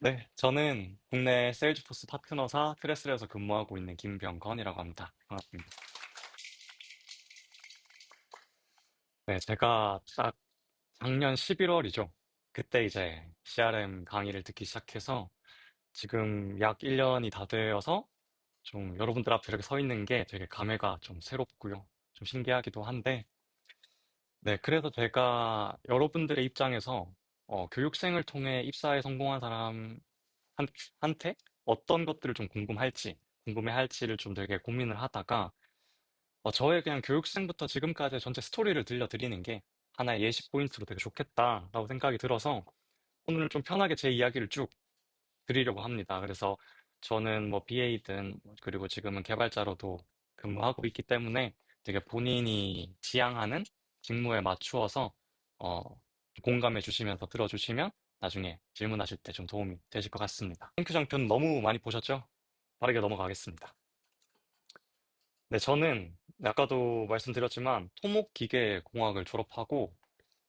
네, 저는 국내 세일즈포스 파트너사 트레스에서 근무하고 있는 김병건이라고 합니다. 반갑습니다. 네, 제가 딱 작년 11월이죠. 그때 이제 CRM 강의를 듣기 시작해서 지금 약 1년이 다 되어서 좀 여러분들 앞에 이렇게 서 있는 게 되게 감회가 좀 새롭고요. 좀 신기하기도 한데, 네, 그래서 제가 여러분들의 입장에서 교육생을 통해 입사에 성공한 사람한테 어떤 것들을 좀 궁금해할지를 좀 되게 고민을 하다가 저의 그냥 교육생부터 지금까지의 전체 스토리를 들려드리는 게 하나의 예시 포인트로 되게 좋겠다라고 생각이 들어서 오늘 좀 편하게 제 이야기를 쭉 드리려고 합니다. 그래서 저는 뭐 BA든 그리고 지금은 개발자로도 근무하고 있기 때문에 되게 본인이 지향하는 직무에 맞추어서 어, 공감해 주시면서 들어주시면 나중에 질문하실 때 좀 도움이 되실 것 같습니다. 땡큐 장편 너무 많이 보셨죠? 빠르게 넘어가겠습니다. 네, 저는 아까도 말씀드렸지만 토목기계공학을 졸업하고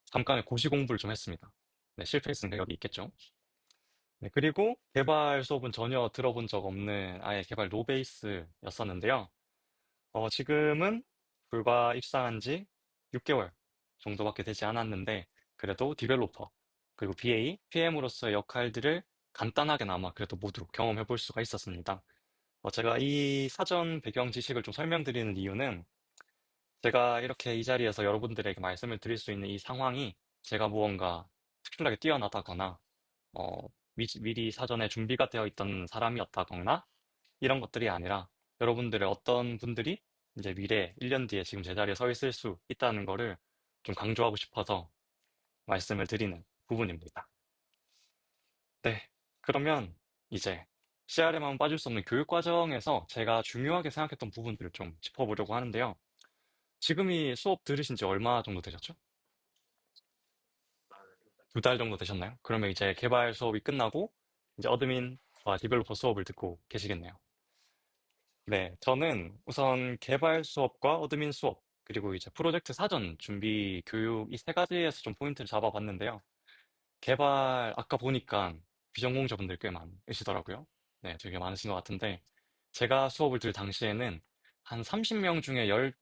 잠깐의 고시 공부를 좀 했습니다. 네, 실패했으니까 여기 있겠죠. 네, 그리고 개발 수업은 전혀 들어본 적 없는 아예 개발 노베이스였었는데요. 지금은 불과 입사한 지 6개월 정도밖에 되지 않았는데 그래도 디벨로퍼 그리고 BA, PM으로서의 역할들을 간단하게나마 그래도 모두 경험해 볼 수가 있었습니다. 제가 이 사전 배경 지식을 좀 설명드리는 이유는 제가 이렇게 이 자리에서 여러분들에게 말씀을 드릴 수 있는 이 상황이 제가 무언가 특출나게 뛰어나다거나 미리 사전에 준비가 되어 있던 사람이었다거나 이런 것들이 아니라 여러분들의 어떤 분들이 이제 미래 1년 뒤에 지금 제자리에 서 있을 수 있다는 거를 좀 강조하고 싶어서 말씀을 드리는 부분입니다. 네. 그러면 이제 CRM 하면 빠질 수 없는 교육 과정에서 제가 중요하게 생각했던 부분들을 좀 짚어보려고 하는데요. 지금이 수업 들으신 지 얼마 정도 되셨죠? 2달 정도 되셨나요? 그러면 이제 개발 수업이 끝나고 이제 어드민과 디벨로퍼 수업을 듣고 계시겠네요. 네, 저는 우선 개발 수업과 어드민 수업, 그리고 이제 프로젝트 사전 준비 교육 이 세 가지에서 좀 포인트를 잡아봤는데요. 개발, 아까 보니까 비전공자분들 꽤 많으시더라고요. 네, 되게 많으신 것 같은데, 제가 수업을 들 당시에는 한 30명 중에 12,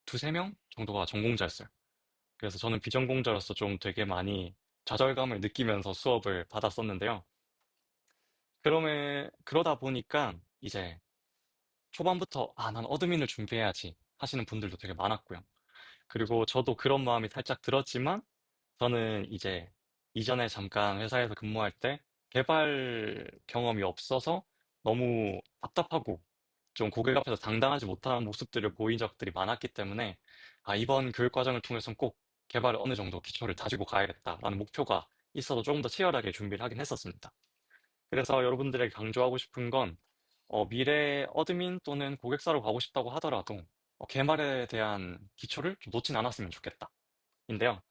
3명 정도가 전공자였어요. 그래서 저는 비전공자로서 좀 되게 많이 좌절감을 느끼면서 수업을 받았었는데요. 그러다 보니까 이제 초반부터 난 어드민을 준비해야지 하시는 분들도 되게 많았고요. 그리고 저도 그런 마음이 살짝 들었지만 저는 이제 이전에 잠깐 회사에서 근무할 때 개발 경험이 없어서 너무 답답하고 좀 고객 앞에서 당당하지 못한 모습들을 보인 적들이 많았기 때문에 이번 교육 과정을 통해서는 꼭 개발을 어느 정도 기초를 다지고 가야겠다라는 목표가 있어서 조금 더 치열하게 준비를 하긴 했었습니다. 그래서 여러분들에게 강조하고 싶은 건 미래 어드민 또는 고객사로 가고 싶다고 하더라도 개발에 대한 기초를 좀 놓진 않았으면 좋겠다. 인데요.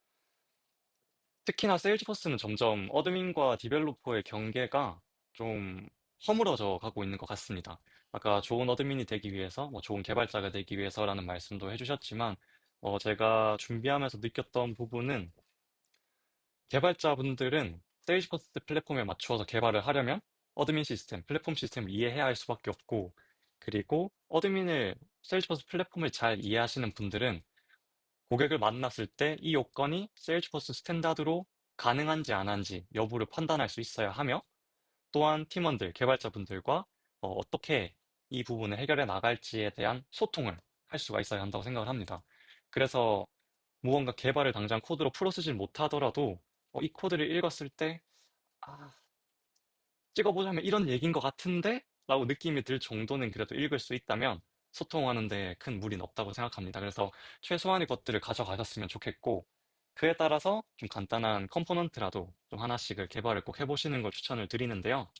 특히나 세일즈포스는 점점 어드민과 디벨로퍼의 경계가 좀 허물어져 가고 있는 것 같습니다. 아까 좋은 어드민이 되기 위해서, 뭐 좋은 개발자가 되기 위해서라는 말씀도 해주셨지만, 제가 준비하면서 느꼈던 부분은 개발자분들은 세일즈포스 플랫폼에 맞추어서 개발을 하려면 어드민 시스템, 플랫폼 시스템을 이해해야 할 수밖에 없고, 그리고 세일즈포스 플랫폼을 잘 이해하시는 분들은 고객을 만났을 때 이 요건이 세일즈포스 스탠다드로 가능한지 안 한지 여부를 판단할 수 있어야 하며, 또한 팀원들, 개발자분들과 어떻게 이 부분을 해결해 나갈지에 대한 소통을 할 수가 있어야 한다고 생각을 합니다. 그래서 무언가 개발을 당장 코드로 풀어쓰질 못하더라도 이 코드를 읽었을 때 아, 찍어보자면 이런 얘기인 것 같은데? 라고 느낌이 들 정도는 그래도 읽을 수 있다면 소통하는 데 큰 무리는 없다고 생각합니다. 그래서 최소한의 것들을 가져가셨으면 좋겠고 그에 따라서 좀 간단한 컴포넌트라도 좀 하나씩을 개발을 꼭 해보시는 걸 추천을 드리는데요.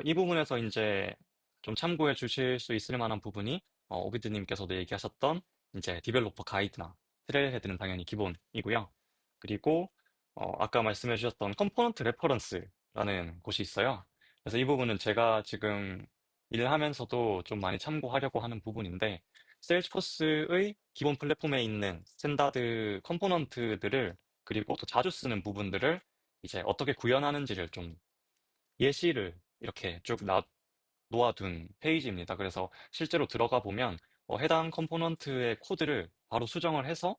이 부분에서 이제 좀 참고해 주실 수 있을 만한 부분이 오비드님께서도 얘기하셨던 이제 디벨로퍼 가이드나 트레일헤드는 당연히 기본이고요. 그리고 아까 말씀해 주셨던 컴포넌트 레퍼런스라는 곳이 있어요. 그래서 이 부분은 제가 지금 일을 하면서도 좀 많이 참고하려고 하는 부분인데 세일즈포스의 기본 플랫폼에 있는 스탠다드 컴포넌트들을 그리고 또 자주 쓰는 부분들을 이제 어떻게 구현하는지를 좀 예시를 이렇게 쭉 놓아둔 페이지입니다. 그래서 실제로 들어가 보면 해당 컴포넌트의 코드를 바로 수정을 해서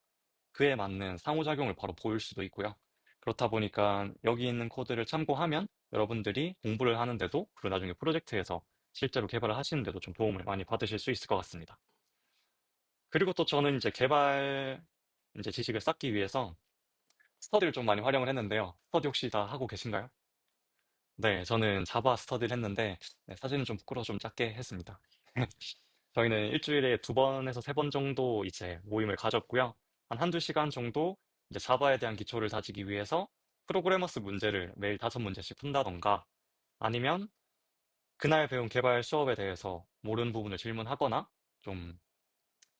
그에 맞는 상호작용을 바로 보일 수도 있고요. 그렇다 보니까 여기 있는 코드를 참고하면 여러분들이 공부를 하는데도 그리고 나중에 프로젝트에서 실제로 개발을 하시는데도 좀 도움을 많이 받으실 수 있을 것 같습니다. 그리고 또 저는 이제 개발 이제 지식을 쌓기 위해서 스터디를 좀 많이 활용을 했는데요. 스터디 혹시 다 하고 계신가요? 네, 저는 자바 스터디를 했는데 네, 사실은 좀 부끄러워 좀 짧게 했습니다. 저희는 일주일에 두 번에서 세 번 정도 이제 모임을 가졌고요. 한 한두 시간 정도 이제 자바에 대한 기초를 다지기 위해서 프로그래머스 문제를 매일 다섯 문제씩 푼다던가 아니면 그날 배운 개발 수업에 대해서 모르는 부분을 질문하거나 좀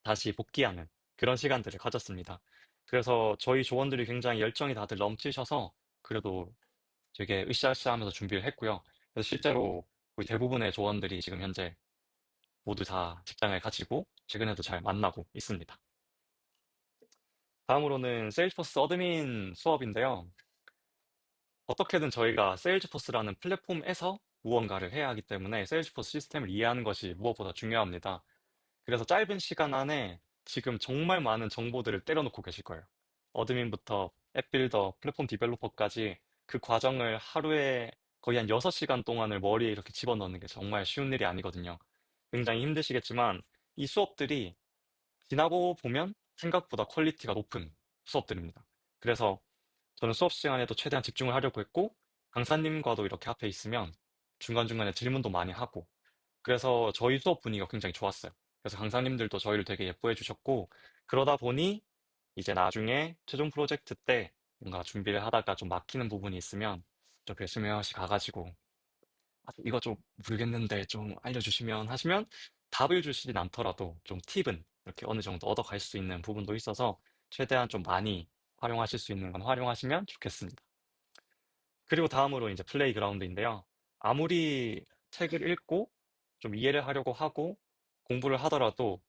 다시 복귀하는 그런 시간들을 가졌습니다. 그래서 저희 조원들이 굉장히 열정이 다들 넘치셔서 그래도 되게 으쌰으쌰하면서 준비를 했고요. 그래서 실제로 거의 대부분의 조원들이 지금 현재 모두 다 직장을 가지고 최근에도 잘 만나고 있습니다. 다음으로는 세일즈포스 어드민 수업인데요. 어떻게든 저희가 세일즈포스라는 플랫폼에서 무언가를 해야 하기 때문에 세일즈포스 시스템을 이해하는 것이 무엇보다 중요합니다. 그래서 짧은 시간 안에 지금 정말 많은 정보들을 때려놓고 계실 거예요. 어드민부터 앱 빌더, 플랫폼 디벨로퍼까지 그 과정을 하루에 거의 한 6시간 동안을 머리에 이렇게 집어넣는 게 정말 쉬운 일이 아니거든요. 굉장히 힘드시겠지만 이 수업들이 지나고 보면 생각보다 퀄리티가 높은 수업들입니다. 그래서 저는 수업 시간에도 최대한 집중을 하려고 했고 강사님과도 이렇게 앞에 있으면 중간중간에 질문도 많이 하고 그래서 저희 수업 분위기가 굉장히 좋았어요. 그래서 강사님들도 저희를 되게 예뻐해 주셨고, 그러다 보니 이제 나중에 최종 프로젝트 때 뭔가 준비를 하다가 좀 막히는 부분이 있으면 좀 배수명시 가가지고, 아, 이거 좀 모르겠는데 좀 알려주시면 하시면 답을 주시진 않더라도 좀 팁은 이렇게 어느 정도 얻어갈 수 있는 부분도 있어서 최대한 좀 많이 활용하실 수 있는 건 활용하시면 좋겠습니다. 그리고 다음으로 이제 플레이그라운드인데요. 아무리 책을 읽고 좀 이해를 하려고 하고 공부를 하더라도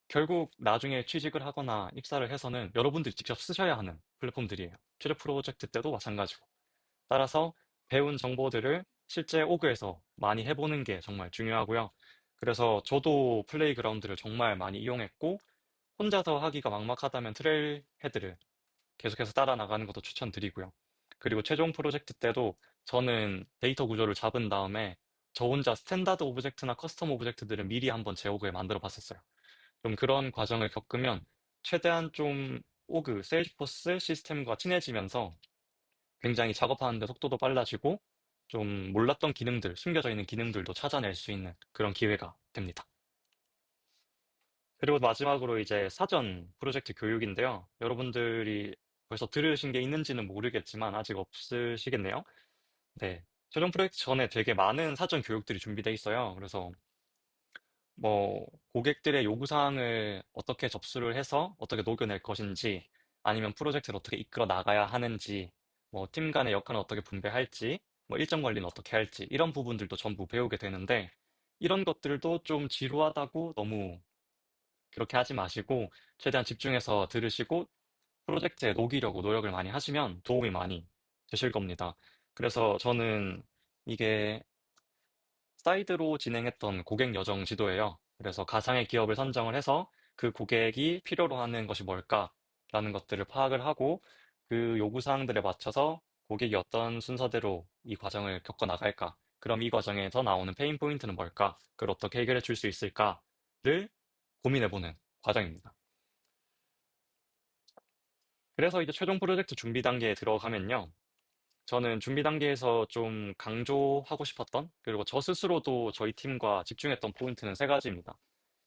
결국 나중에 취직을 하거나 입사를 해서는 여러분들이 직접 쓰셔야 하는 플랫폼들이에요. 최저 프로젝트 때도 마찬가지고. 따라서 배운 정보들을 실제 오그에서 많이 해보는 게 정말 중요하고요. 그래서 저도 플레이그라운드를 정말 많이 이용했고 혼자서 하기가 막막하다면 트레일헤드를 계속해서 따라 나가는 것도 추천드리고요. 그리고 최종 프로젝트 때도 저는 데이터 구조를 잡은 다음에 저 혼자 스탠다드 오브젝트나 커스텀 오브젝트들을 미리 한번 제 오그에 만들어 봤었어요. 좀 그런 과정을 겪으면 최대한 좀 오그, 세일즈포스 시스템과 친해지면서 굉장히 작업하는데 속도도 빨라지고 좀 몰랐던 기능들, 숨겨져 있는 기능들도 찾아낼 수 있는 그런 기회가 됩니다. 그리고 마지막으로 이제 사전 프로젝트 교육인데요. 여러분들이 벌써 들으신 게 있는지는 모르겠지만 아직 없으시겠네요. 네. 최종 프로젝트 전에 되게 많은 사전 교육들이 준비돼 있어요. 그래서 뭐 고객들의 요구사항을 어떻게 접수를 해서 어떻게 녹여낼 것인지 아니면 프로젝트를 어떻게 이끌어 나가야 하는지 뭐 팀 간의 역할은 어떻게 분배할지 뭐 일정 관리는 어떻게 할지 이런 부분들도 전부 배우게 되는데 이런 것들도 좀 지루하다고 너무 그렇게 하지 마시고 최대한 집중해서 들으시고 프로젝트에 녹이려고 노력을 많이 하시면 도움이 많이 되실 겁니다. 그래서 저는 이게 사이드로 진행했던 고객 여정 지도예요. 그래서 가상의 기업을 선정을 해서 그 고객이 필요로 하는 것이 뭘까라는 것들을 파악을 하고 그 요구사항들에 맞춰서 고객이 어떤 순서대로 이 과정을 겪어 나갈까? 그럼 이 과정에서 나오는 페인 포인트는 뭘까? 그걸 어떻게 해결해 줄 수 있을까를 고민해보는 과정입니다. 그래서 이제 최종 프로젝트 준비 단계에 들어가면요. 저는 준비 단계에서 좀 강조하고 싶었던, 그리고 저 스스로도 저희 팀과 집중했던 포인트는 세 가지입니다.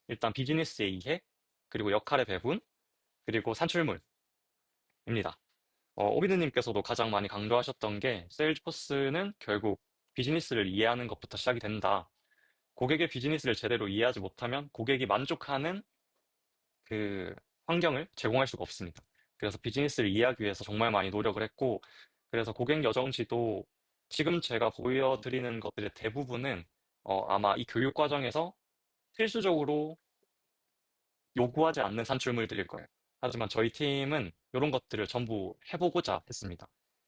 일단 비즈니스의 이해, 그리고 역할의 배분, 그리고 산출물입니다. 오비드님께서도 가장 많이 강조하셨던 게 세일즈포스는 결국 비즈니스를 이해하는 것부터 시작이 된다. 고객의 비즈니스를 제대로 이해하지 못하면 고객이 만족하는 그 환경을 제공할 수가 없습니다. 그래서 비즈니스를 이해하기 위해서 정말 많이 노력을 했고, 그래서 고객 여정지도 지금 제가 보여드리는 것들의 대부분은 아마 이 교육 과정에서 필수적으로 요구하지 않는 산출물들일 거예요. 하지만 저희 팀은 이런 것들을 전부 해보고자 했습니다.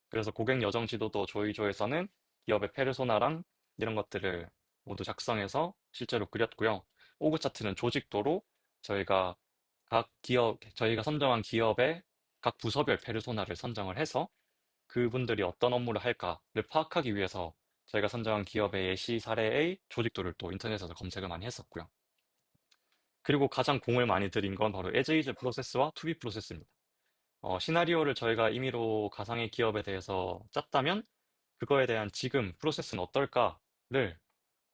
그래서 고객 여정 지도도 저희 조에서는 기업의 페르소나랑 이런 것들을 모두 작성해서 실제로 그렸고요. 오그 차트는 조직도로 저희가 저희가 선정한 기업의 각 부서별 페르소나를 선정을 해서 그분들이 어떤 업무를 할까를 파악하기 위해서 저희가 선정한 기업의 예시 사례의 조직도를 또 인터넷에서 검색을 많이 했었고요. 그리고 가장 공을 많이 들인 건 바로 as is 프로세스와 to be 프로세스입니다. 시나리오를 저희가 임의로 가상의 기업에 대해서 짰다면 그거에 대한 지금 프로세스는 어떨까를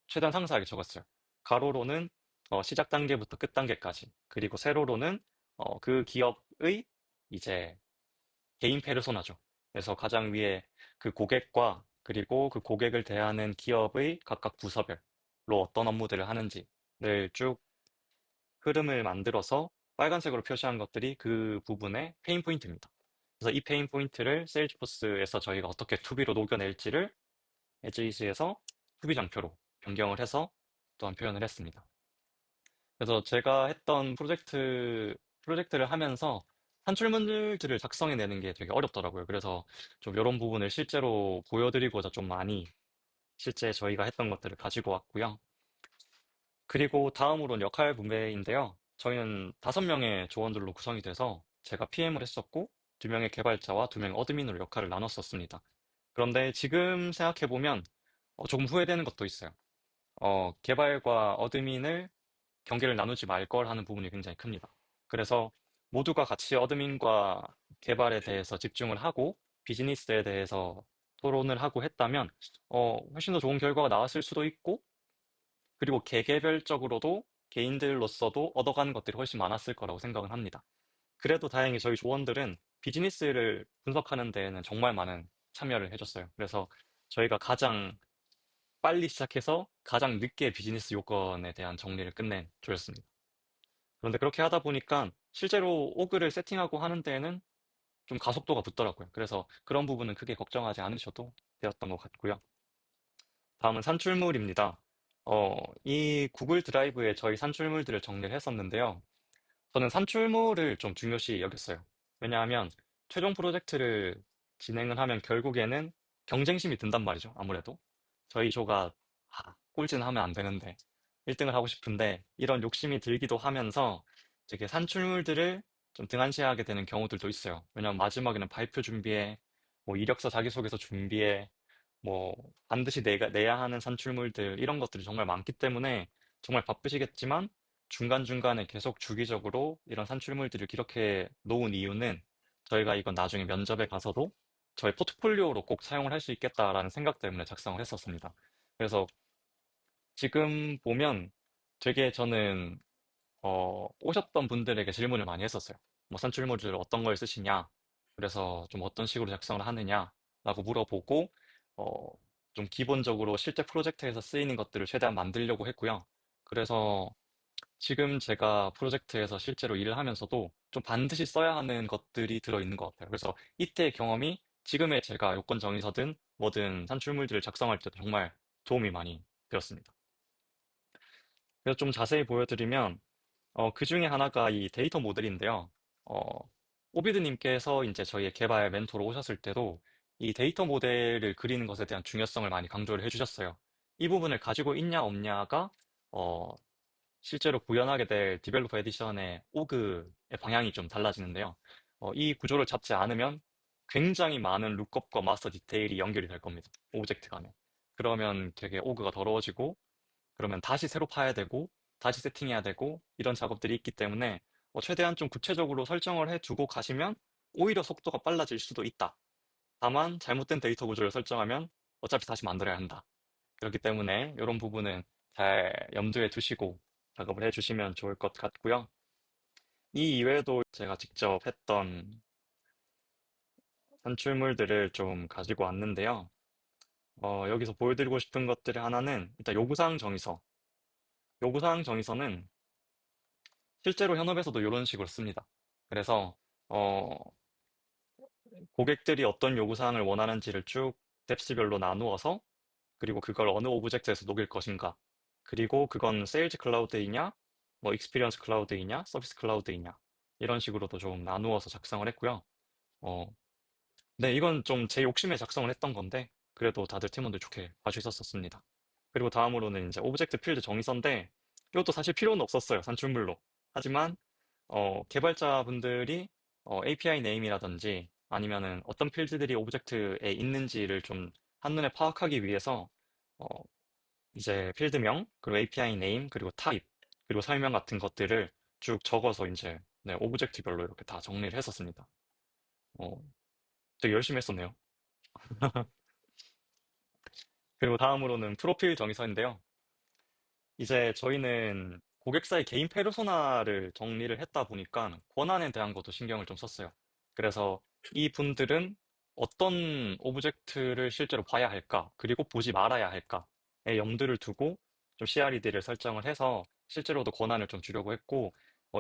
최대한 상세하게 적었어요. 가로로는 시작 단계부터 끝 단계까지, 그리고 세로로는 그 기업의 이제 개인 페르소나죠. 그래서 가장 위에 그 고객과 그리고 그 고객을 대하는 기업의 각각 부서별로 어떤 업무들을 하는지를 쭉 흐름을 만들어서 빨간색으로 표시한 것들이 그 부분의 페인 포인트입니다. 그래서 이 페인 포인트를 세일즈포스에서 저희가 어떻게 투비로 녹여낼지를 에즈이스에서 투비 장표로 변경을 해서 또한 표현을 했습니다. 그래서 제가 했던 프로젝트를 하면서 산출문들을 작성해내는 게 되게 어렵더라고요. 그래서 좀 이런 부분을 실제로 보여드리고자 좀 많이 실제 저희가 했던 것들을 가지고 왔고요. 그리고 다음으로는 역할 분배인데요. 저희는 5명의 조원들로 구성이 돼서 제가 PM을 했었고, 2명의 개발자와 2명의 어드민으로 역할을 나눴었습니다. 그런데 지금 생각해보면 조금 후회되는 것도 있어요. 개발과 어드민을 경계를 나누지 말 걸 하는 부분이 굉장히 큽니다. 그래서 모두가 같이 어드민과 개발에 대해서 집중을 하고 비즈니스에 대해서 토론을 하고 했다면 훨씬 더 좋은 결과가 나왔을 수도 있고 그리고 개개별적으로도 개인들로서도 얻어가는 것들이 훨씬 많았을 거라고 생각을 합니다. 그래도 다행히 저희 조원들은 비즈니스를 분석하는 데에는 정말 많은 참여를 해줬어요. 그래서 저희가 가장 빨리 시작해서 가장 늦게 비즈니스 요건에 대한 정리를 끝낸 조였습니다. 그런데 그렇게 하다 보니까 실제로 오그를 세팅하고 하는 데에는 좀 가속도가 붙더라고요. 그래서 그런 부분은 크게 걱정하지 않으셔도 되었던 것 같고요. 다음은 산출물입니다. 이 구글 드라이브에 저희 산출물들을 정리를 했었는데요. 저는 산출물을 좀 중요시 여겼어요. 왜냐하면 최종 프로젝트를 진행을 하면 결국에는 경쟁심이 든단 말이죠. 아무래도. 저희 조가 꼴찌는 하면 안 되는데 1등을 하고 싶은데 이런 욕심이 들기도 하면서 되게 산출물들을 좀 등한시하게 되는 경우들도 있어요. 왜냐하면 마지막에는 발표 준비해, 뭐 이력서 자기소개서 준비해, 뭐 반드시 내야 하는 산출물들 이런 것들이 정말 많기 때문에 정말 바쁘시겠지만 중간중간에 계속 주기적으로 이런 산출물들을 기록해 놓은 이유는 저희가 이건 나중에 면접에 가서도 저희 포트폴리오로 꼭 사용을 할 수 있겠다라는 생각 때문에 작성을 했었습니다. 그래서 지금 보면 되게 저는 오셨던 분들에게 질문을 많이 했었어요. 뭐 산출물을 어떤 걸 쓰시냐? 그래서 좀 어떤 식으로 작성을 하느냐라고 물어보고 어, 좀 기본적으로 실제 프로젝트에서 쓰이는 것들을 최대한 만들려고 했고요. 그래서 지금 제가 프로젝트에서 실제로 일을 하면서도 좀 반드시 써야 하는 것들이 들어있는 것 같아요. 그래서 이때의 경험이 지금의 제가 요건 정의서든 뭐든 산출물들을 작성할 때도 정말 도움이 많이 되었습니다. 그래서 좀 자세히 보여드리면 그 중에 하나가 이 데이터 모델인데요. 어, 오비드님께서 이제 저희의 개발 멘토로 오셨을 때도 이 데이터 모델을 그리는 것에 대한 중요성을 많이 강조를 해주셨어요. 이 부분을 가지고 있냐 없냐가 어, 실제로 구현하게 될 디벨로퍼 에디션의 오그의 방향이 좀 달라지는데요. 이 구조를 잡지 않으면 굉장히 많은 룩업과 마스터 디테일이 연결이 될 겁니다. 오브젝트 간에. 그러면 되게 오그가 더러워지고 그러면 다시 새로 파야 되고 다시 세팅해야 되고 이런 작업들이 있기 때문에 최대한 좀 구체적으로 설정을 해두고 가시면 오히려 속도가 빨라질 수도 있다. 다만 잘못된 데이터 구조를 설정하면 어차피 다시 만들어야 한다. 그렇기 때문에 이런 부분은 잘 염두에 두시고 작업을 해주시면 좋을 것 같고요. 이 이외에도 제가 직접 했던 산출물들을 좀 가지고 왔는데요. 여기서 보여드리고 싶은 것들의 하나는 일단 요구사항 정의서. 요구사항 정의서는 실제로 현업에서도 이런 식으로 씁니다. 그래서 어, 고객들이 어떤 요구사항을 원하는지를 쭉 뎁스별로 나누어서 그리고 그걸 어느 오브젝트에서 녹일 것인가 그리고 그건 세일즈 클라우드이냐 뭐 익스피리언스 클라우드이냐 서비스 클라우드이냐 이런 식으로도 좀 나누어서 작성을 했고요. 어, 네, 이건 좀 제 욕심에 작성을 했던 건데 그래도 다들 팀원들 좋게 봐주셨었습니다. 그리고 다음으로는 이제 오브젝트 필드 정의서인데 이것도 사실 필요는 없었어요. 산출물로. 하지만 개발자분들이 API 네임이라든지 아니면은 어떤 필드들이 오브젝트에 있는지를 좀 한눈에 파악하기 위해서 어, 이제 필드명, 그리고 API 네임, 그리고 타입, 그리고 설명 같은 것들을 쭉 적어서 이제 네, 오브젝트별로 이렇게 다 정리를 했었습니다. 어, 되게 열심히 했었네요. 그리고 다음으로는 프로필 정의서인데요. 이제 저희는 고객사의 개인 페르소나를 정리를 했다 보니까 권한에 대한 것도 신경을 좀 썼어요. 그래서 이 분들은 어떤 오브젝트를 실제로 봐야 할까, 그리고 보지 말아야 할까에 염두를 두고 좀 CRED를 설정을 해서 실제로도 권한을 좀 주려고 했고,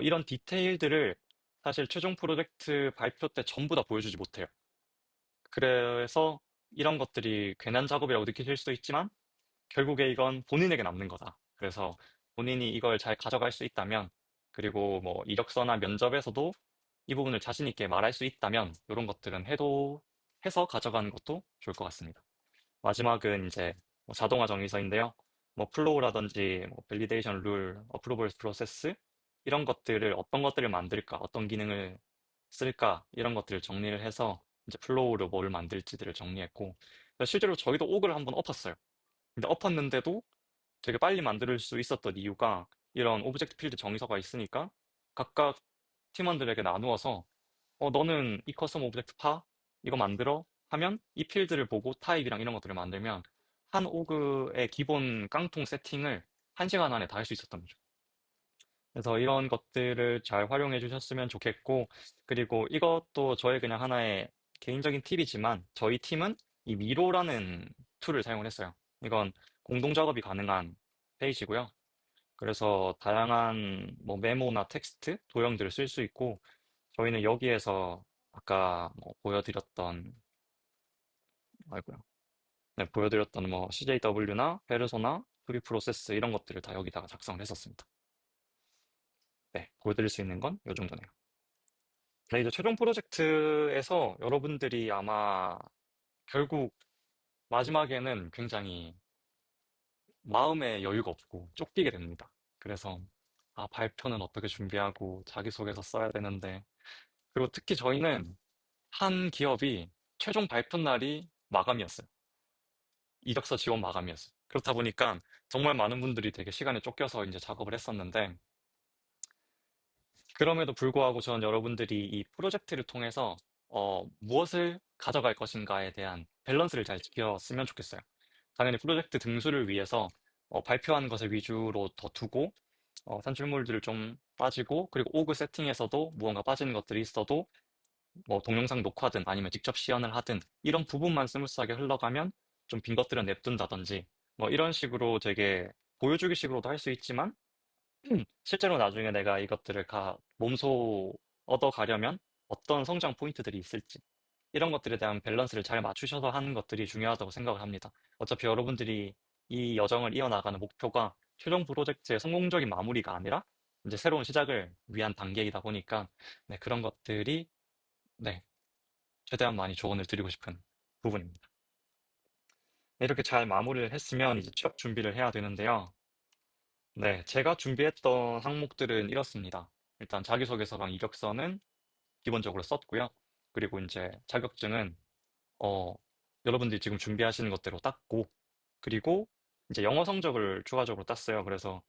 이런 디테일들을 사실 최종 프로젝트 발표 때 전부 다 보여주지 못해요. 그래서 이런 것들이 괜한 작업이라고 느끼실 수도 있지만, 결국에 이건 본인에게 남는 거다. 그래서 본인이 이걸 잘 가져갈 수 있다면, 그리고 뭐 이력서나 면접에서도 이 부분을 자신 있게 말할 수 있다면, 이런 것들은 해서 가져가는 것도 좋을 것 같습니다. 마지막은 이제 뭐 자동화 정의서인데요. 뭐 플로우라든지 뭐 밸리데이션 룰, 어프로벌 프로세스 이런 것들을 어떤 것들을 만들까, 어떤 기능을 쓸까 이런 것들을 정리를 해서 이제 플로우로 뭘 만들지들을 정리했고 실제로 저희도 옥을 한번 엎었어요. 근데 엎었는데도 되게 빨리 만들 수 있었던 이유가 이런 오브젝트 필드 정의서가 있으니까 각각 팀원들에게 나누어서 너는 이 커스텀 오브젝트 파? 이거 만들어? 하면 이 필드를 보고 타입이랑 이런 것들을 만들면 한 오그의 기본 깡통 세팅을 한 시간 안에 다 할 수 있었던 거죠. 그래서 이런 것들을 잘 활용해 주셨으면 좋겠고, 그리고 이것도 저의 그냥 하나의 개인적인 팁이지만, 저희 팀은 이 미로라는 툴을 사용을 했어요. 이건 공동 작업이 가능한 페이지고요. 그래서 다양한 뭐 메모나 텍스트, 도형들을 쓸 수 있고, 저희는 여기에서 아까 뭐 보여드렸던, 아이고요. 네, 보여드렸던 뭐 CJW나 페르소나, 프리 프로세스 이런 것들을 다 여기다가 작성을 했었습니다. 네, 보여드릴 수 있는 건 이 정도네요. 네, 이제 최종 프로젝트에서 여러분들이 아마 결국 마지막에는 굉장히 마음의 여유가 없고 쫓기게 됩니다. 그래서 발표는 어떻게 준비하고 자기소개서 써야 되는데 그리고 특히 저희는 한 기업이 최종 발표 날이 마감이었어요. 이력서 지원 마감이었어요. 그렇다 보니까 정말 많은 분들이 되게 시간에 쫓겨서 이제 작업을 했었는데 그럼에도 불구하고 저는 여러분들이 이 프로젝트를 통해서 무엇을 가져갈 것인가에 대한 밸런스를 잘 지켰으면 좋겠어요. 당연히 프로젝트 등수를 위해서 발표한 것을 위주로 더 두고 산출물들을 좀 빠지고 그리고 오그 세팅에서도 무언가 빠지는 것들이 있어도 뭐 동영상 녹화든 아니면 직접 시연을 하든 이런 부분만 스무스하게 흘러가면 좀 빈 것들은 냅둔다든지 뭐 이런 식으로 되게 보여주기식으로도 할 수 있지만 실제로 나중에 내가 이것들을 몸소 얻어가려면 어떤 성장 포인트들이 있을지 이런 것들에 대한 밸런스를 잘 맞추셔서 하는 것들이 중요하다고 생각을 합니다. 어차피 여러분들이 이 여정을 이어나가는 목표가 최종 프로젝트의 성공적인 마무리가 아니라 이제 새로운 시작을 위한 단계이다 보니까 네, 그런 것들이 네, 최대한 많이 조언을 드리고 싶은 부분입니다. 네, 이렇게 잘 마무리를 했으면 이제 취업 준비를 해야 되는데요. 네, 제가 준비했던 항목들은 이렇습니다. 일단 자기소개서랑 이력서는 기본적으로 썼고요. 그리고 이제 자격증은 어, 여러분들이 지금 준비하시는 것대로 땄고, 그리고 이제 영어 성적을 추가적으로 땄어요. 그래서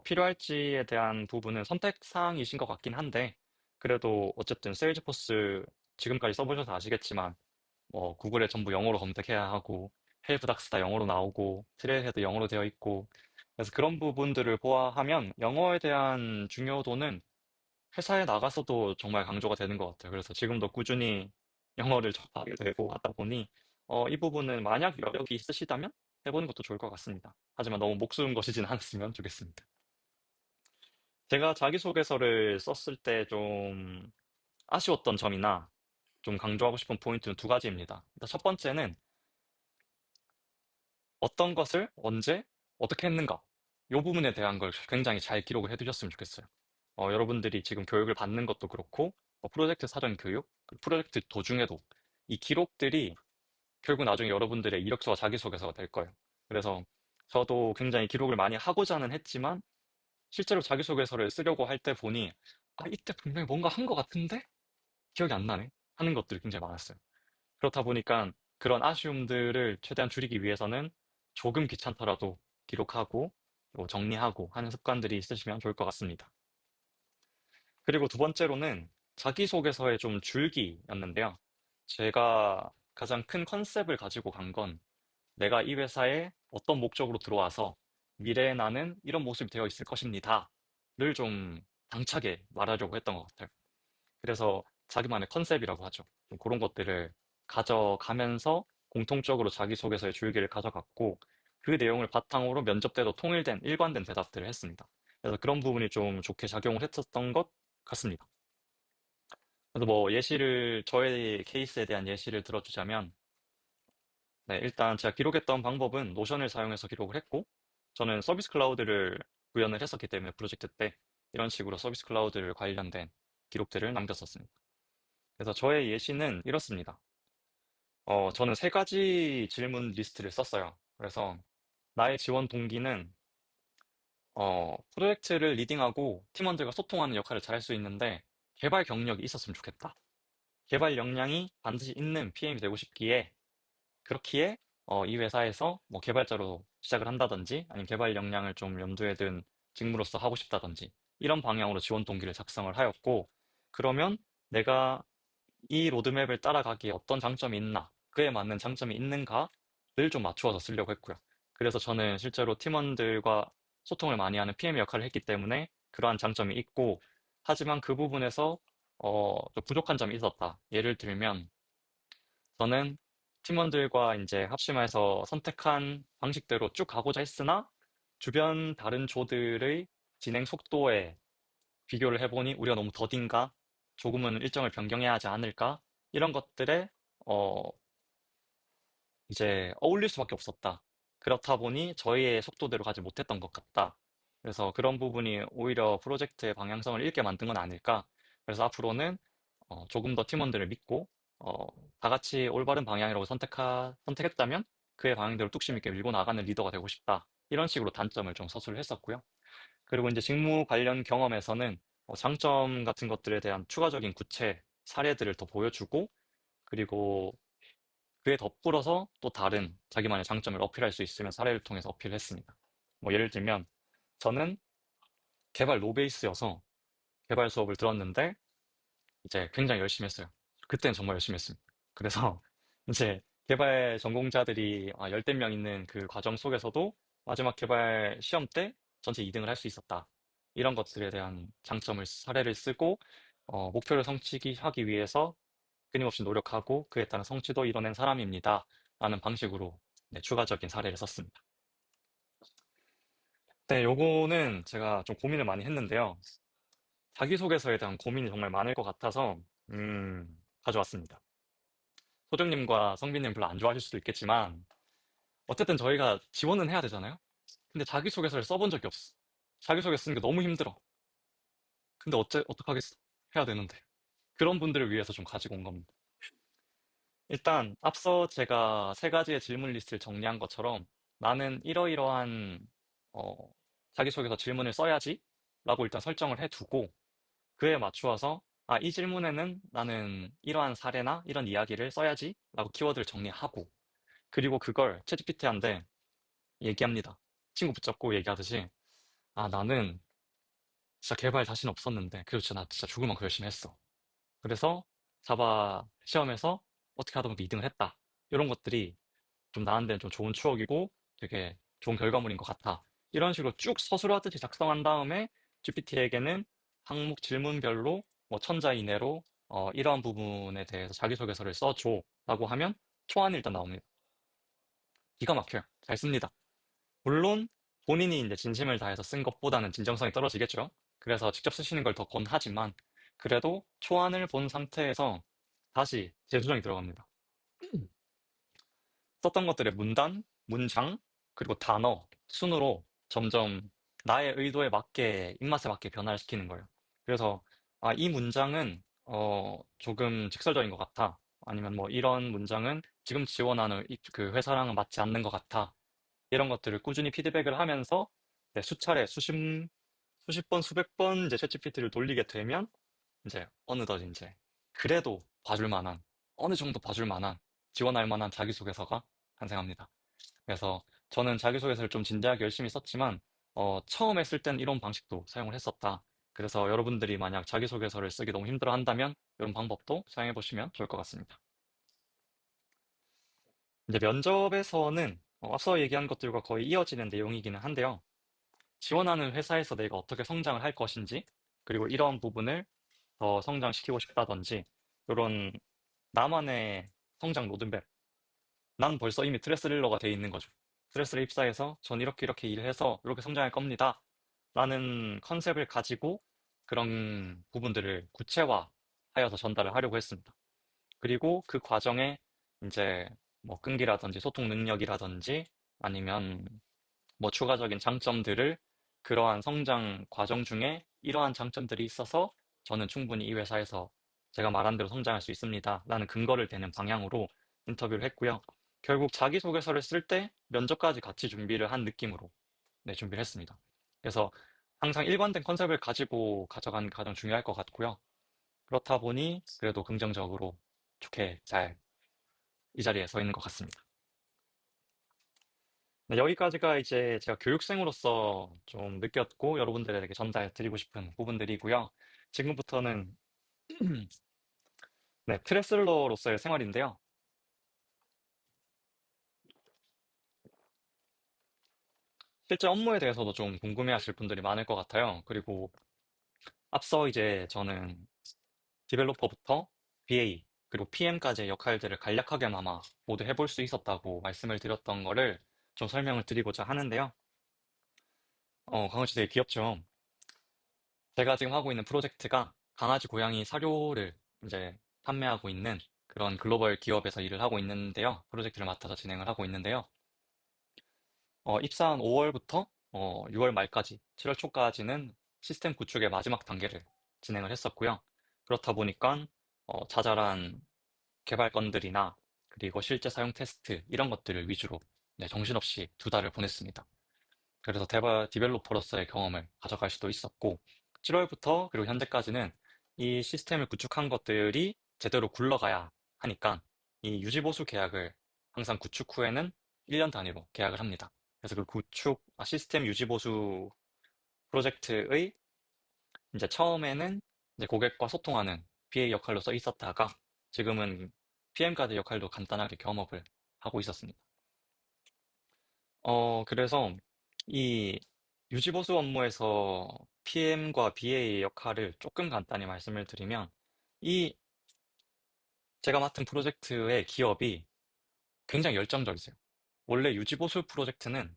필요할지에 대한 부분은 선택 사항이신 것 같긴 한데, 그래도 어쨌든 세일즈포스 지금까지 써보셔서 아시겠지만 구글에 전부 영어로 검색해야 하고, 헬프닥스 다 영어로 나오고, 트레일헤드 영어로 되어 있고, 그래서 그런 부분들을 보아하면 영어에 대한 중요도는 회사에 나가서도 정말 강조가 되는 것 같아요. 그래서 지금도 꾸준히 영어를 접하게 되고 하다 보니, 이 부분은 만약 여력이 있으시다면 해보는 것도 좋을 것 같습니다. 하지만 너무 목숨 것이진 않았으면 좋겠습니다. 제가 자기소개서를 썼을 때 좀 아쉬웠던 점이나 좀 강조하고 싶은 포인트는 두 가지입니다. 일단 첫 번째는 어떤 것을 언제 어떻게 했는가 이 부분에 대한 걸 굉장히 잘 기록을 해두셨으면 좋겠어요. 여러분들이 지금 교육을 받는 것도 그렇고 프로젝트 사전 교육, 프로젝트 도중에도 이 기록들이 결국 나중에 여러분들의 이력서와 자기소개서가 될 거예요. 그래서 저도 굉장히 기록을 많이 하고자는 했지만 실제로 자기소개서를 쓰려고 할 때 보니 아, 이때 분명히 뭔가 한 것 같은데 기억이 안 나네 하는 것들이 굉장히 많았어요. 그렇다 보니까 그런 아쉬움들을 최대한 줄이기 위해서는 조금 귀찮더라도 기록하고 또 정리하고 하는 습관들이 있으시면 좋을 것 같습니다. 그리고 두 번째로는 자기소개서의 좀 줄기였는데요. 제가 가장 큰 컨셉을 가지고 간 건 내가 이 회사에 어떤 목적으로 들어와서 미래의 나는 이런 모습이 되어 있을 것입니다. 를 좀 당차게 말하려고 했던 것 같아요. 그래서 자기만의 컨셉이라고 하죠. 좀 그런 것들을 가져가면서 공통적으로 자기소개서의 줄기를 가져갔고 그 내용을 바탕으로 면접 때도 통일된 일관된 대답들을 했습니다. 그래서 그런 부분이 좀 좋게 작용을 했었던 것 같습니다. 그래서 뭐 저의 케이스에 대한 예시를 들어주자면 네, 일단 제가 기록했던 방법은 노션을 사용해서 기록을 했고 저는 서비스 클라우드를 구현을 했었기 때문에 프로젝트 때 이런 식으로 서비스 클라우드 관련된 기록들을 남겼었습니다. 그래서 저의 예시는 이렇습니다. 저는 세 가지 질문 리스트를 썼어요. 그래서 나의 지원 동기는 프로젝트를 리딩하고 팀원들과 소통하는 역할을 잘할 수 있는데 개발 경력이 있었으면 좋겠다. 개발 역량이 반드시 있는 PM이 되고 싶기에 그렇기에 이 회사에서 뭐 개발자로 시작을 한다든지 아니면 개발 역량을 좀 염두에 둔 직무로서 하고 싶다든지 이런 방향으로 지원 동기를 작성을 하였고 그러면 내가 이 로드맵을 따라가기에 어떤 장점이 있나, 그에 맞는 장점이 있는가를 좀 맞추어서 쓰려고 했고요. 그래서 저는 실제로 팀원들과 소통을 많이 하는 PM 역할을 했기 때문에 그러한 장점이 있고, 하지만 그 부분에서 좀 부족한 점이 있었다. 예를 들면 저는 팀원들과 이제 합심해서 선택한 방식대로 쭉 가고자 했으나 주변 다른 조들의 진행 속도에 비교를 해보니 우리가 너무 더딘가? 조금은 일정을 변경해야 하지 않을까? 이런 것들에 어, 이제 어울릴 수밖에 없었다. 그렇다 보니 저희의 속도대로 가지 못했던 것 같다. 그래서 그런 부분이 오히려 프로젝트의 방향성을 잃게 만든 건 아닐까? 그래서 앞으로는 조금 더 팀원들을 믿고 어, 다 같이 올바른 방향이라고 선택했다면 그의 방향대로 뚝심 있게 밀고 나가는 리더가 되고 싶다. 이런 식으로 단점을 좀 서술을 했었고요. 그리고 이제 직무 관련 경험에서는 장점 같은 것들에 대한 추가적인 구체 사례들을 더 보여주고 그리고 그에 덧불어서 또 다른 자기만의 장점을 어필할 수 있으면 사례를 통해서 어필을 했습니다. 뭐 예를 들면 저는 개발 노베이스여서 개발 수업을 들었는데 이제 굉장히 열심히 했어요. 그때는 정말 열심히 했습니다. 그래서 이제 개발 전공자들이 열댓 명 있는 그 과정 속에서도 마지막 개발 시험 때 전체 2등을 할 수 있었다. 이런 것들에 대한 장점을 사례를 쓰고 목표를 성취하기 위해서 끊임없이 노력하고 그에 따른 성취도 이뤄낸 사람입니다. 라는 방식으로 네, 추가적인 사례를 썼습니다. 네, 요거는 제가 좀 고민을 많이 했는데요. 자기소개서에 대한 고민이 정말 많을 것 같아서 가져왔습니다. 소정님과 성빈님 별로 안 좋아하실 수도 있겠지만 어쨌든 저희가 지원은 해야 되잖아요. 근데 자기소개서를 써본 적이 없어. 자기소개서 쓰는 게 너무 힘들어. 근데 어떡하겠어. 해야 되는데. 그런 분들을 위해서 좀 가지고 온 겁니다. 일단 앞서 제가 세 가지의 질문 리스트를 정리한 것처럼 나는 이러이러한 어, 자기소개서 질문을 써야지 라고 일단 설정을 해두고 그에 맞추어서 이 질문에는 나는 이러한 사례나 이런 이야기를 써야지 라고 키워드를 정리하고 그리고 그걸 챗GPT한테 얘기합니다. 친구 붙잡고 얘기하듯이 나는 진짜 개발 자신 없었는데 그래도 진짜 나 진짜 죽을 만큼 열심히 했어. 그래서 자바 시험에서 어떻게 하다 보니까 2등을 했다. 이런 것들이 좀 나한테는 좀 좋은 추억이고 되게 좋은 결과물인 것 같아. 이런 식으로 쭉 서술하듯이 작성한 다음에 GPT에게는 항목 질문별로 뭐 천자 이내로 이러한 부분에 대해서 자기소개서를 써줘 라고 하면 초안이 일단 나옵니다. 기가 막혀요. 잘 씁니다. 물론 본인이 이제 진심을 다해서 쓴 것보다는 진정성이 떨어지겠죠. 그래서 직접 쓰시는 걸 더 권하지만 그래도 초안을 본 상태에서 다시 재수정이 들어갑니다. 썼던 것들의 문단, 문장, 그리고 단어, 순으로 점점 나의 의도에 맞게, 입맛에 맞게 변화를 시키는 거예요. 그래서, 이 문장은, 조금 직설적인 것 같아. 아니면 뭐 이런 문장은 지금 지원하는 그 회사랑은 맞지 않는 것 같아. 이런 것들을 꾸준히 피드백을 하면서 네, 수차례 수십 번, 수백 번 이제 챗GPT를 돌리게 되면 이제 어느덧 이제 그래도 봐줄 만한 어느 정도 봐줄 만한 지원할 만한 자기소개서가 탄생합니다. 그래서 저는 자기소개서를 좀 진지하게 열심히 썼지만 처음 했을 땐 이런 방식도 사용을 했었다. 그래서 여러분들이 만약 자기소개서를 쓰기 너무 힘들어 한다면 이런 방법도 사용해 보시면 좋을 것 같습니다. 이제 면접에서는 앞서 얘기한 것들과 거의 이어지는 내용이기는 한데요. 지원하는 회사에서 내가 어떻게 성장을 할 것인지, 그리고 이런 부분을 더 성장시키고 싶다든지, 이런 나만의 성장 로드맵, 난 벌써 이미 트레스릴러가 돼 있는 거죠. 트레스를 입사해서 전 이렇게 이렇게 일해서 이렇게 성장할 겁니다. 라는 컨셉을 가지고 그런 부분들을 구체화하여서 전달을 하려고 했습니다. 그리고 그 과정에 이제 뭐 끈기라든지 소통 능력이라든지 아니면 뭐 추가적인 장점들을 그러한 성장 과정 중에 이러한 장점들이 있어서 저는 충분히 이 회사에서 제가 말한 대로 성장할 수 있습니다. 라는 근거를 대는 방향으로 인터뷰를 했고요. 결국 자기소개서를 쓸 때 면접까지 같이 준비를 한 느낌으로 네, 준비를 했습니다. 그래서 항상 일관된 컨셉을 가지고 가져가는 게 가장 중요할 것 같고요. 그렇다 보니 그래도 긍정적으로 좋게 잘 이 자리에 서 있는 것 같습니다. 네, 여기까지가 이제 제가 교육생으로서 좀 느꼈고 여러분들에게 전달드리고 싶은 부분들이고요. 지금부터는 네, 트레슬러로서의 생활인데요. 실제 업무에 대해서도 좀 궁금해하실 분들이 많을 것 같아요. 그리고 앞서 이제 저는 디벨로퍼부터 BA 그리고 PM까지의 역할들을 간략하게나마 모두 해볼 수 있었다고 말씀을 드렸던 거를 좀 설명을 드리고자 하는데요. 강원 씨 되게 귀엽죠? 제가 지금 하고 있는 프로젝트가 강아지, 고양이 사료를 이제 판매하고 있는 그런 글로벌 기업에서 일을 하고 있는데요. 프로젝트를 맡아서 진행을 하고 있는데요. 입사한 5월부터 6월 말까지, 7월 초까지는 시스템 구축의 마지막 단계를 진행을 했었고요. 그렇다 보니까 자잘한 개발 건들이나 그리고 실제 사용 테스트 이런 것들을 위주로 네, 정신없이 2달을 보냈습니다. 그래서 디벨로퍼로서의 경험을 가져갈 수도 있었고, 7월부터 그리고 현재까지는 이 시스템을 구축한 것들이 제대로 굴러가야 하니까 이 유지보수 계약을 항상 구축 후에는 1년 단위로 계약을 합니다. 그래서 그 시스템 유지보수 프로젝트의 이제 처음에는 이제 고객과 소통하는 BA 역할로 써 있었다가 지금은 PM까지 역할도 간단하게 겸업을 하고 있었습니다. 그래서 이 유지보수 업무에서 PM과 BA의 역할을 조금 간단히 말씀을 드리면, 이 제가 맡은 프로젝트의 기업이 굉장히 열정적이세요. 원래 유지보수 프로젝트는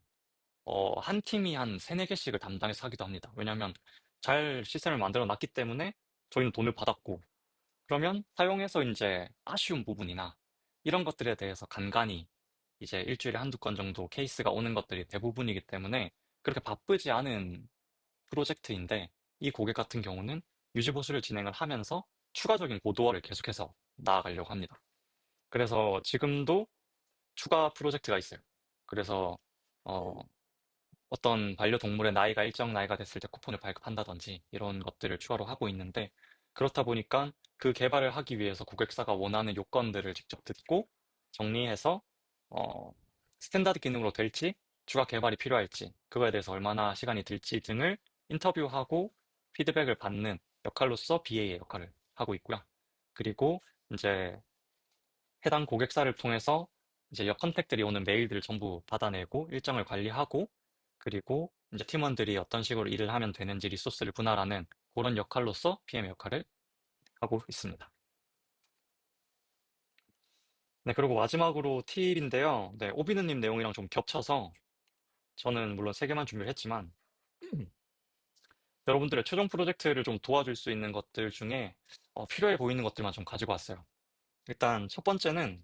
한 팀이 한 세네 개씩을 담당해서 하기도 합니다. 왜냐하면 잘 시스템을 만들어 놨기 때문에 저희는 돈을 받았고, 그러면 사용해서 이제 아쉬운 부분이나 이런 것들에 대해서 간간히 이제 일주일에 한두 건 정도 케이스가 오는 것들이 대부분이기 때문에 그렇게 바쁘지 않은 프로젝트인데, 이 고객 같은 경우는 유지보수를 진행을 하면서 추가적인 고도화를 계속해서 나아가려고 합니다. 그래서 지금도 추가 프로젝트가 있어요. 그래서 어, 어떤 반려동물의 나이가 일정 나이가 됐을 때 쿠폰을 발급한다든지 이런 것들을 추가로 하고 있는데, 그렇다 보니까 그 개발을 하기 위해서 고객사가 원하는 요건들을 직접 듣고 정리해서 어, 스탠다드 기능으로 될지 추가 개발이 필요할지 그거에 대해서 얼마나 시간이 들지 등을 인터뷰하고 피드백을 받는 역할로서 BA의 역할을 하고 있고요. 그리고 이제 해당 고객사를 통해서 이제 컨택들이 오는 메일들을 전부 받아내고 일정을 관리하고, 그리고 이제 팀원들이 어떤 식으로 일을 하면 되는지 리소스를 분할하는 그런 역할로서 PM 역할을 하고 있습니다. 네, 그리고 마지막으로 팁인데요. 네, 오비누님 내용이랑 좀 겹쳐서 저는 물론 3개만 준비를 했지만 여러분들의 최종 프로젝트를 좀 도와줄 수 있는 것들 중에 필요해 보이는 것들만 좀 가지고 왔어요. 일단 첫 번째는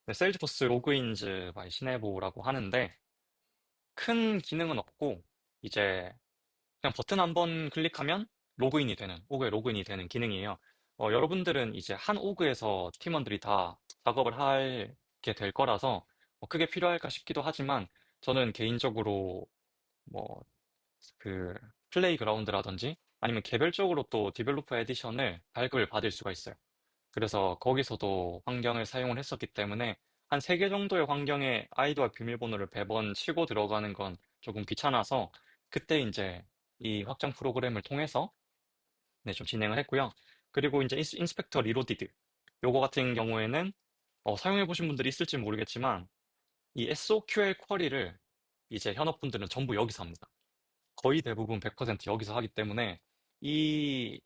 네, 세일즈포스 로그인즈 바이 시네보라고 하는데, 큰 기능은 없고 이제 그냥 버튼 한 번 클릭하면 로그인이 되는, 오그에 로그인이 되는 기능이에요. 여러분들은 이제 한 오그에서 팀원들이 다 작업을 하게 될 거라서 크게 필요할까 싶기도 하지만 저는 개인적으로 뭐 그 플레이그라운드라든지 아니면 개별적으로 또 디벨로퍼 에디션을 발급을 받을 수가 있어요. 그래서 거기서도 환경을 사용을 했었기 때문에 한 3개 정도의 환경에 아이디와 비밀번호를 매번 치고 들어가는 건 조금 귀찮아서 그때 이제 이 확장 프로그램을 통해서 네, 좀 진행을 했고요. 그리고 이제 인스펙터 리로디드 요거 같은 경우에는 사용해 보신 분들이 있을지 모르겠지만 이 SOQL 쿼리를 이제 현업분들은 전부 여기서 합니다. 거의 대부분 100% 여기서 하기 때문에 이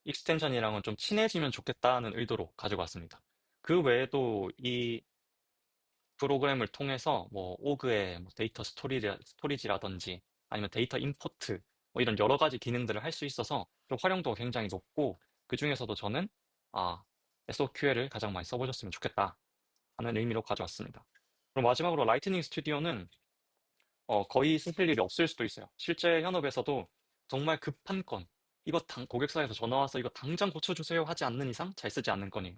익스텐션이랑은 좀 친해지면 좋겠다는 의도로 가지고 왔습니다. 그 외에도 이 프로그램을 통해서 뭐 오그의 뭐 데이터 스토리지라든지 아니면 데이터 임포트 뭐 이런 여러 가지 기능들을 할 수 있어서 좀 활용도가 굉장히 높고 그 중에서도 저는 SOQL을 가장 많이 써보셨으면 좋겠다 하는 의미로 가져왔습니다. 그럼 마지막으로 라이트닝 스튜디오는 거의 쓰실 일이 없을 수도 있어요. 실제 현업에서도 정말 급한 건, 고객사에서 전화 와서 이거 당장 고쳐주세요 하지 않는 이상 잘 쓰지 않는 건이에요.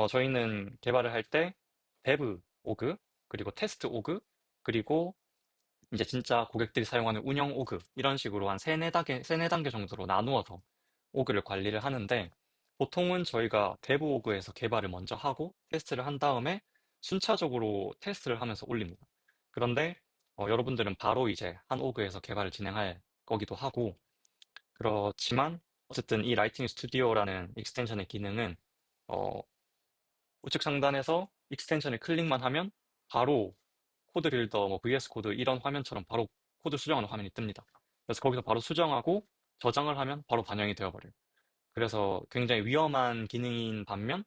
저희는 개발을 할 때 데브 오그, 그리고 테스트 오그, 그리고 이제 진짜 고객들이 사용하는 운영 오그, 이런 식으로 한 세네 단계 정도로 나누어서 오그를 관리를 하는데, 보통은 저희가 데브 오그에서 개발을 먼저 하고 테스트를 한 다음에 순차적으로 테스트를 하면서 올립니다. 그런데 여러분들은 바로 이제 한 오그에서 개발을 진행할 거기도 하고, 그렇지만 어쨌든 이 라이팅 스튜디오라는 익스텐션의 기능은 어, 우측 상단에서 익스텐션을 클릭만 하면 바로 코드 빌더, 뭐 VS 코드 이런 화면처럼 바로 코드 수정하는 화면이 뜹니다. 그래서 거기서 바로 수정하고 저장을 하면 바로 반영이 되어버려요. 그래서 굉장히 위험한 기능인 반면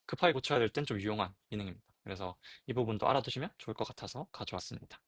급하게 고쳐야 될 땐 좀 유용한 기능입니다. 그래서 이 부분도 알아두시면 좋을 것 같아서 가져왔습니다.